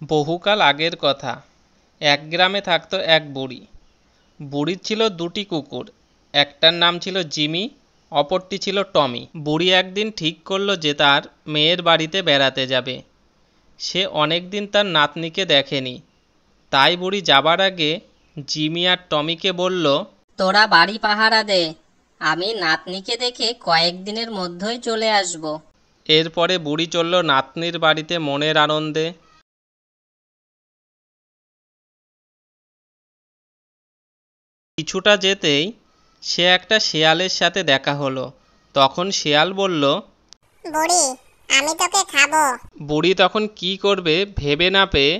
বহুকাল আগের কথা। এক গ্রামে থাকতো এক বুড়ি। বুড়ির ছিল দুটি কুকুর, একটার নাম ছিল জিমি, অপরটি ছিল টমি। বুড়ি একদিন ঠিক করলো যে তার মেয়ের বাড়িতে বেড়াতে যাবে। সে অনেকদিন তার নাতনিকে দেখেনি, তাই বুড়ি যাবার আগে জিমি আর টমিকে বলল, তোরা বাড়ি পাহারা দে, আমি নাতনিকে দেখে কয়েকদিনের মধ্যেই চলে আসব। এরপরে বুড়ি চলল নাতনির বাড়িতে মনের আনন্দে। কিছুটা যেতেই সে একটা শেয়ালের সাথে দেখা হলো। তখন শেয়াল বলল, বুড়ি, আমি তোকে খাবো। বুড়ি তখন কি করবে ভেবে না পেয়ে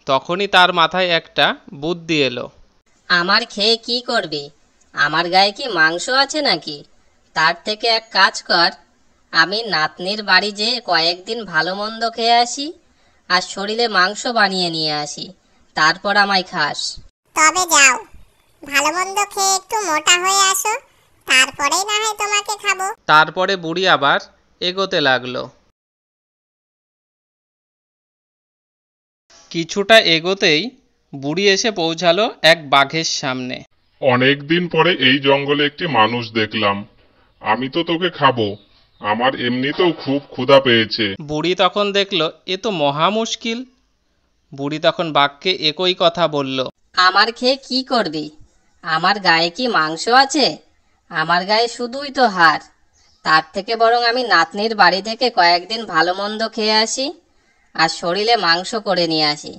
তখনই তার মাথায় একটা বুদ্ধি এলো। আমার খেয়ে কি করবি? আমার গায়ে কি মাংস আছে নাকি? তার থেকে এক কাজ কর, আমি নাতনির বাড়ি যেয়ে কয়েকদিন ভালো মন্দ খেয়ে আসি, আর শরীরে মাংস বানিয়ে নিয়ে আসি, তারপর আমায় খাস। তবে যাও, ভালো মন্দ খেয়ে একটু মোটা হয়ে আসো, তারপরেই না হয় তোমাকে খাবো। তারপরে বুড়ি আবার এগোতে লাগলো। কিছুটা এগোতেই বুড়ি এসে পৌঁছালো এক বাঘের সামনে। অনেকদিন পরে এই জঙ্গলে একটি মানুষ দেখলাম। আমি তো তোকে খাবো, আমার এমনিতেও খুব ক্ষুধা পেয়েছে। বুড়ি তখন দেখলো এ তো মহা মুশকিল। বুড়ি তখন বাঘকে একই কথা বলল। আমার খেয়ে কি করবি? আমার গায়ে কি মাংস আছে? আমার গায়ে শুধুই তো হাড়। তার থেকে বরং আমি নাতনির বাড়ি থেকে কয়েকদিন ভালো মন্দ খেয়ে আসি, আর শরীরে মাংস করে নিয়ে আসি,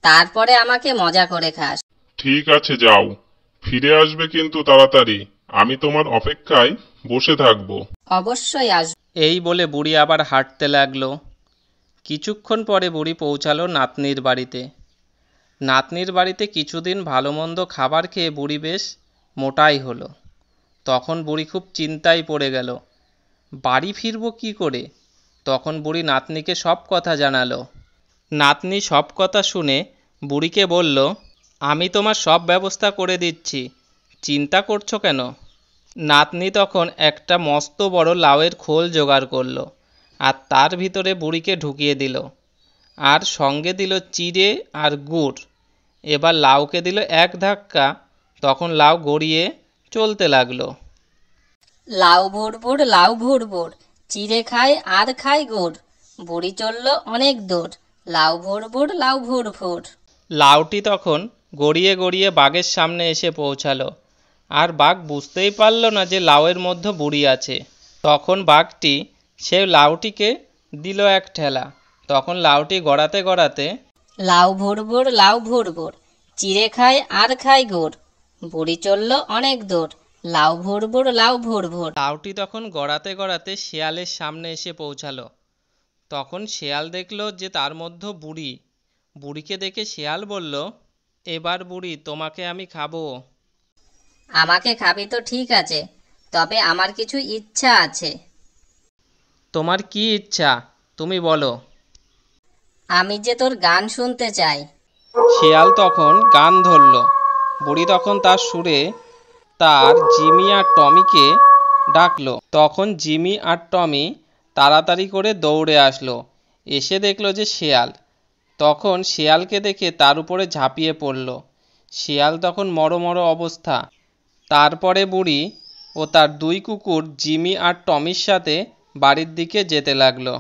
তারপরে আমাকে মজা করে খাস। ঠিক আছে, যাও, ফিরে আসবে কিন্তু তাড়াতাড়ি। আমি তোমার অপেক্ষায় বসে থাকবো। অবশ্যই আসব। এই বলে বুড়ি আবার হাঁটতে লাগলো। কিছুক্ষণ পরে বুড়ি পৌঁছালো নাতনির বাড়িতে। নাতনির বাড়িতে কিছুদিন ভালো মন্দ খাবার খেয়ে বুড়ি বেশ মোটাই হলো। তখন বুড়ি খুব চিন্তায় পড়ে গেল, বাড়ি ফিরবো কি করে। তখন বুড়ি নাতনিকে সব কথা জানালো। নাতনি সব কথা শুনে বুড়িকে বলল, আমি তোমার সব ব্যবস্থা করে দিচ্ছি, চিন্তা করছো কেন? নাতনি তখন একটা মস্ত বড় লাউয়ের খোল জোগাড় করলো, আর তার ভিতরে বুড়িকে ঢুকিয়ে দিল, আর সঙ্গে দিল চিড়ে আর গুড়। এবার লাউকে দিল এক ধাক্কা, তখন লাউ গড়িয়ে চলতে লাগলো। লাউ ভুড় লাউ ভুড়, চিড়ে খায় আর খায় গুড়, বুড়ি চলল অনেক দূর, লাউ ভুড় লাউ ভুড়। লাউটি তখন গড়িয়ে গড়িয়ে বাঘের সামনে এসে পৌঁছালো, আর বাঘ বুঝতেই পারল না যে লাউয়ের মধ্যে বুড়ি আছে। তখন বাঘটি সে লাউটিকে দিল এক ঠেলা। তখন লাউটি গড়াতে গড়াতে লাউ ভুড়, চিড়ে খায় আর খায় গুড়, বুড়ি চলল অনেক দূর, লাউ ভুড়। লাউটি তখন গড়াতে গড়াতে শেয়ালের সামনে এসে পৌঁছালো। তখন শেয়াল দেখলো যে তার মধ্যে বুড়ি। বুড়িকে দেখে শেয়াল বলল, এবার বুড়ি তোমাকে আমি খাবো। আমাকে খাবি তো ঠিক আছে, তবে আমার কিছু ইচ্ছা আছে। তোমার কি ইচ্ছা তুমি বলো। আমি যে তোর গান শুনতে চাই। শেয়াল তখন গান ধরল। বুড়ি তখন তার সুরে তার জিমি আর টমিকে ডাকলো। তখন জিমি আর টমি তাড়াতাড়ি করে দৌড়ে আসলো। এসে দেখলো যে শেয়াল। তখন শেয়ালকে দেখে তার উপরে ঝাঁপিয়ে পড়ল। শেয়াল তখন মড়ো অবস্থা। তারপরে বুড়ি ও তার দুই কুকুর জিমি আর টমির সাথে বাড়ির দিকে যেতে লাগলো।